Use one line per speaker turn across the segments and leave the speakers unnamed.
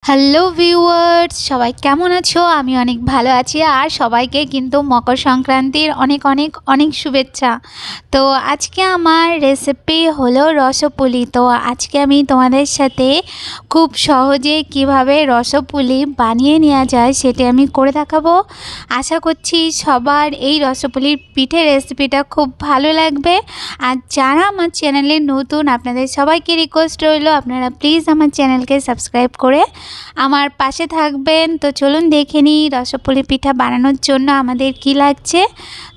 Hello viewers, সবাই কেমন আছো? আমি অনেক ভালো আছি। আর সবাইকে কিন্তু মকর সংক্রান্তির অনেক অনেক অনেক শুভেচ্ছা। তো আজকে আমার রেসিপি হলো রসপুলি। তো আজকে আমি তোমাদের সাথে খুব সহজে কিভাবে রসপুলি বানিয়ে নেওয়া যায় সেটি আমি করে দেখাবো। আশা করছি সবার এই রসপুলির পিঠে রেসিপিটা খুব ভালো লাগবে। আর যারা আমার চ্যানেলে নতুন, আপনাদের সবাইকে রিকোয়েস্ট রইলো আপনারা প্লিজ আমার চ্যানেলকে সাবস্ক্রাইব করে আমার পাশে থাকবেন। তো চলুন দেখে নিই রসপুলি পিঠা বানানোর জন্য আমাদের কি লাগছে।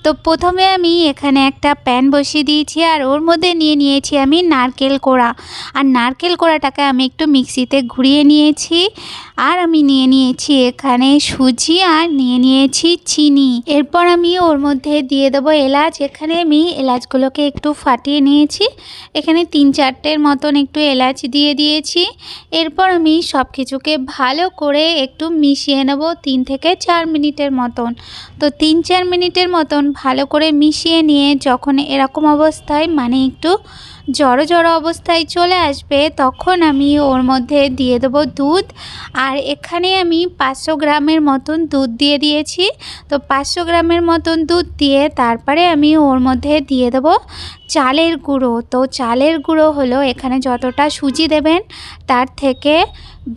তো প্রথমে আমি এখানে একটা প্যান বসিয়ে দিয়েছি আর ওর মধ্যে নিয়েছি আমি নারকেল কোড়া। আর নারকেল কোড়াটাকে আমি একটু মিক্সিতে ঘুরিয়ে নিয়েছি। আর আমি নিয়েছি এখানে সুজি আর নিয়েছি চিনি। এরপর আমি ওর মধ্যে দিয়ে দেবো এলাচ। এখানে আমি এলাচগুলোকে একটু ফাটিয়ে নিয়েছি। এখানে 3-4টের মতন একটু এলাচ দিয়ে দিয়েছি। এরপর আমি সব কিছুকে ভালো করে একটু মিশিয়ে নেব 3 থেকে 4 মিনিটের মতন। তো 3-4 মিনিটের মতন ভালো করে মিশিয়ে নিয়ে যখন এরকম অবস্থায় মানে একটু জড়ো জড়ো অবস্থায় চলে আসবে তখন আমি ওর মধ্যে দিয়ে দেবো দুধ। আর এখানে আমি 500 গ্রামের মতন দুধ দিয়ে দিয়েছি। তো 500 গ্রামের মতন দুধ দিয়ে তারপরে আমি ওর মধ্যে দিয়ে দেবো চালের গুঁড়ো। তো চালের গুঁড়ো হলো এখানে যতটা সুজি দেবেন তার থেকে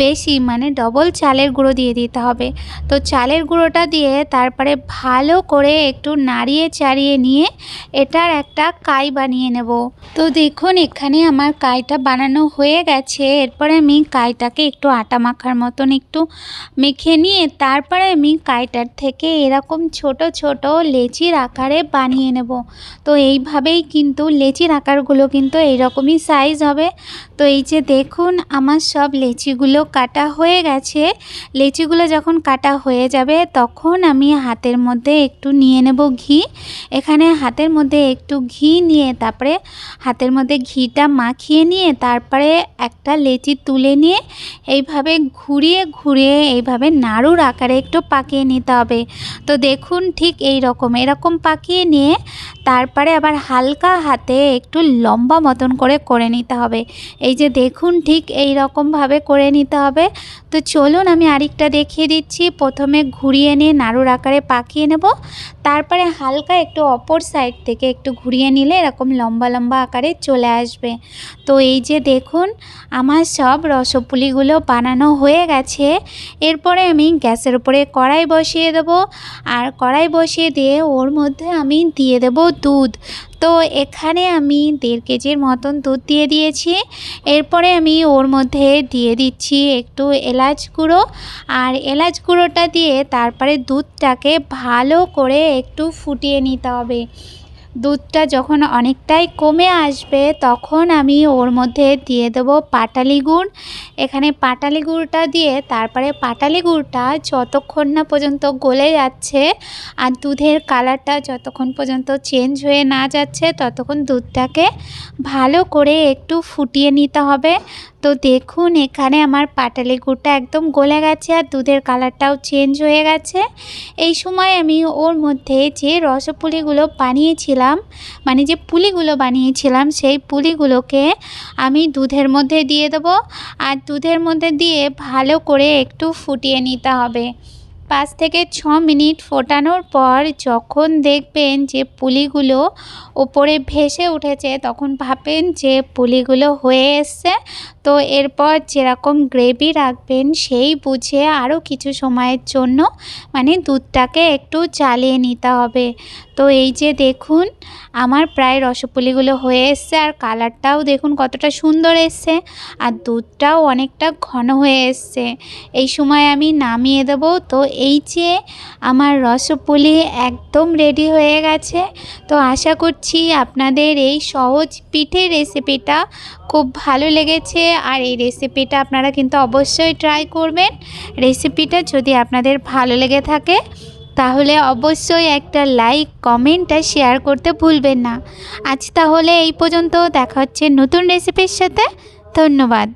বেশি মানে ডবল চালের গুঁড়ো দিয়ে দিতে হবে। তো চালের গুঁড়োটা দিয়ে তারপরে ভালো করে একটু নাড়িয়ে চাড়িয়ে নিয়ে এটার একটা কাই বানিয়ে নেব। তো দেখুন এখানে আমার কাইটা বানানো হয়ে গেছে। এরপরে আমি কাইটাকে একটু আটা মাখার মতন একটু মেখে নিয়ে তারপরে আমি কাইটার থেকে এরকম ছোট ছোট লেচির আকারে বানিয়ে নেব। তো এইভাবেই কিন্তু লেচির আকারগুলো কিন্তু এইরকমই সাইজ হবে। তো এই যে দেখুন আমার সব লেচিগুলো কাটা হয়ে গেছে। লেচিগুলো যখন কাটা হয়ে যাবে তখন আমি হাতের মধ্যে একটু নিয়ে নেব ঘি। এখানে হাতের মধ্যে একটু ঘি নিয়ে তারপরে হাতের মধ্যে ঘিটা মাখিয়ে নিয়ে তারপরে একটা লেচি তুলে নিয়ে এইভাবে ঘুরিয়ে ঘুরিয়ে এইভাবে নাড়ুর আকারে একটু পাকিয়ে নিতে হবে। তো দেখুন ঠিক এরকম পাকিয়ে নিয়ে তারপরে আবার হালকা হাতে একটু লম্বা মতন করে নিতে হবে। এই যে দেখুন ঠিক এই রকমভাবে করে নিতে হবে। তো চলুন আমি আরেকটা দেখিয়ে দিচ্ছি। প্রথমে ঘুরিয়ে নিয়ে নাড়ুর আকারে পাকিয়ে নেব, তারপরে হালকা একটু অপর সাইড থেকে একটু ঘুরিয়ে নিলে এরকম লম্বা লম্বা আকারে চলে আসবে। তো এই যে দেখুন আমার সব রসপুলিগুলো বানানো হয়ে গেছে। এরপরে আমি গ্যাসের উপরে কড়াই বসিয়ে দেব। আর কড়াই বসিয়ে দিয়ে ওর মধ্যে আমি দিয়ে দেব দুধ। তো এখানে আমি 1.5 কেজির মতন দুধ দিয়ে দিয়েছি। এরপরে আমি ওর মধ্যে দিয়ে দিচ্ছি একটু এলাচ গুঁড়ো। আর এলাচ গুঁড়োটা দিয়ে তারপরে দুধটাকে ভালো করে একটু ফুটিয়ে নিতে হবে। দুধটা যখন অনেকটাই কমে আসবে তখন আমি ওর মধ্যে দিয়ে দেবো পাটালি গুড়। এখানে পাটালি গুড়টা দিয়ে তারপরে পাটালি গুড়টা যতক্ষণ না পর্যন্ত গলে যাচ্ছে আর দুধের কালারটা যতক্ষণ পর্যন্ত চেঞ্জ হয়ে না যাচ্ছে ততক্ষণ দুধটাকে ভালো করে একটু ফুটিয়ে নিতে হবে। তো দেখুন এখানে আমার পাটালি গুড়টা একদম গলে গেছে আর দুধের কালারটাও চেঞ্জ হয়ে গেছে। এই সময় আমি ওর মধ্যে যে রসপুলিগুলো বানিয়েছিলাম মানে যে পুলিগুলো বানিয়েছিলাম সেই পুলিগুলোকে আমি দুধের মধ্যে দিয়ে দেবো। আর দুধের মধ্যে দিয়ে ভালো করে একটু ফুটিয়ে নিতে হবে। 5 থেকে 6 মিনিট ফোটানোর পর যখন দেখবেন যে পুলিগুলো ওপরে ভেসে উঠেছে তখন ভাববেন যে পুলিগুলো হয়ে এসছে। তো এরপর যেরকম গ্রেভি রাখবেন সেই বুঝে আরও কিছু সময়ের জন্য মানে দুধটাকে একটু জ্বালিয়ে নিতে হবে। তো এই যে দেখুন আমার প্রায় রসপুলিগুলো হয়ে এসছে আর কালারটাও দেখুন কতটা সুন্দর এসছে আর দুধটাও অনেকটা ঘন হয়ে এসছে। এই সময় আমি নামিয়ে দেব। তো এই যে আমার রসপুলি একদম রেডি হয়ে গেছে। তো আশা করছি আপনাদের এই সহজ পিঠে রেসিপিটা খুব ভালো লেগেছে। আর এই রেসিপিটা আপনারা কিন্তু অবশ্যই ট্রাই করবেন। রেসিপিটা যদি আপনাদের ভালো লেগে থাকে তাহলে অবশ্যই একটা লাইক কমেন্ট আর শেয়ার করতে ভুলবেন না। আজ তাহলে এই পর্যন্ত, দেখা হচ্ছে নতুন রেসিপির সাথে। ধন্যবাদ।